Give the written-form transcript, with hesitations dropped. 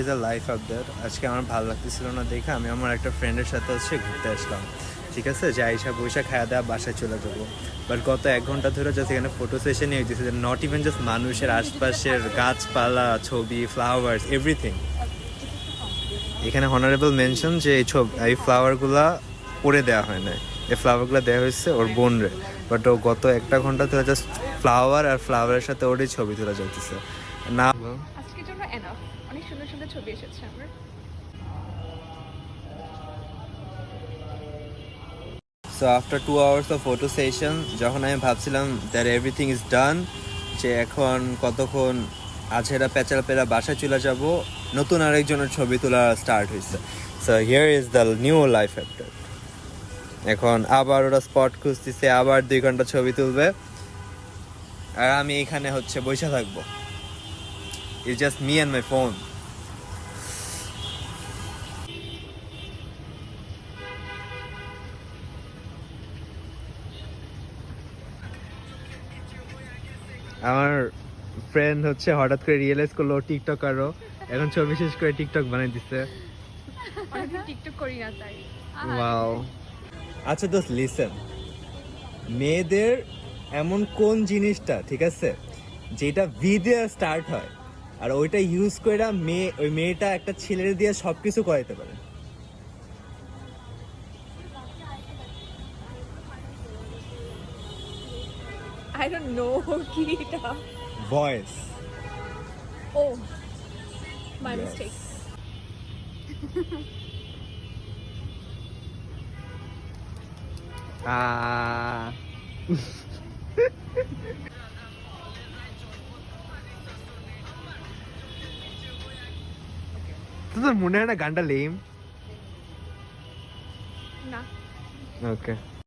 Is a life update. আজকে আমার ভালো লাগতেছিল না দেখে আমি আমার একটা ফ্রেন্ডের সাথে ঘুরতে আসলাম। ঠিক আছে, যে আইসা বৈশা খাওয়া দাওয়া বাসায় চলে যাবো। বাট গত 1 ঘন্টা ধরে জাস্ট এখানে ফটো সেশনই হইতেছে, নট ইভেন জাস্ট মানুষের আশপাশের গাছপালা, ছবি, ফ্লাওয়ার্স, এভরিথিং। এখানে হনারেবল মেনশন যে এই ফ্লাওয়ারগুলা পরে দেওয়া হয় না, এই ফ্লাওয়ারগুলো দেওয়া হয়েছে ওর বোনরে। বাট ও গত 1 ঘন্টা ধরে জাস্ট ফ্লাওয়ার আর ফ্লাওয়ারের সাথে ওরই ছবি তোলা যাইতেছে না। আজকের জন্য এনাফ। অনেক সুন্দর সুন্দর ছবি এসেছে আমার। So after 2 hours of photo session, যখন আমি ভাবছিলাম দ্যাট এভরিথিং ইজ ডান, যে এখন কতক্ষণ আছেরা পেঁচা বাসায় চলে যাব, নতুন আরেকজনের ছবি তোলা স্টার্ট হয়েছে। So here is the new life update. এখন আবার ওরা স্পট খুঁজতেছে, আবার 2 ঘন্টা ছবি তুলবে, আর আমি এখানে বসে থাকবো। It's just me and my phone. আমার ফ্রেন্ড হঠাৎ করে রিয়েলাইজ করলো টিকটকারও, এখন ছবি শেষ করে টিকটক বানাই দিচ্ছে। অনেকদিন টিকটক করি না তাই। ওয়াও। আচ্ছা দোস্ত, লিসেন, মেয়েদের এমন কোন জিনিসটা, ঠিক আছে, যেটা ভি দিয়ে স্টার্ট হয় আর ওইটা ইউজ করে ওই মেয়েটা একটা ছেলের দিয়ে সবকিছু করাইতে পারে? আই ডোন্ট নো কি এটা। ভয়েস। Oh my mistake. তোর মনে হয় না গানটা লেম? না। ওকে।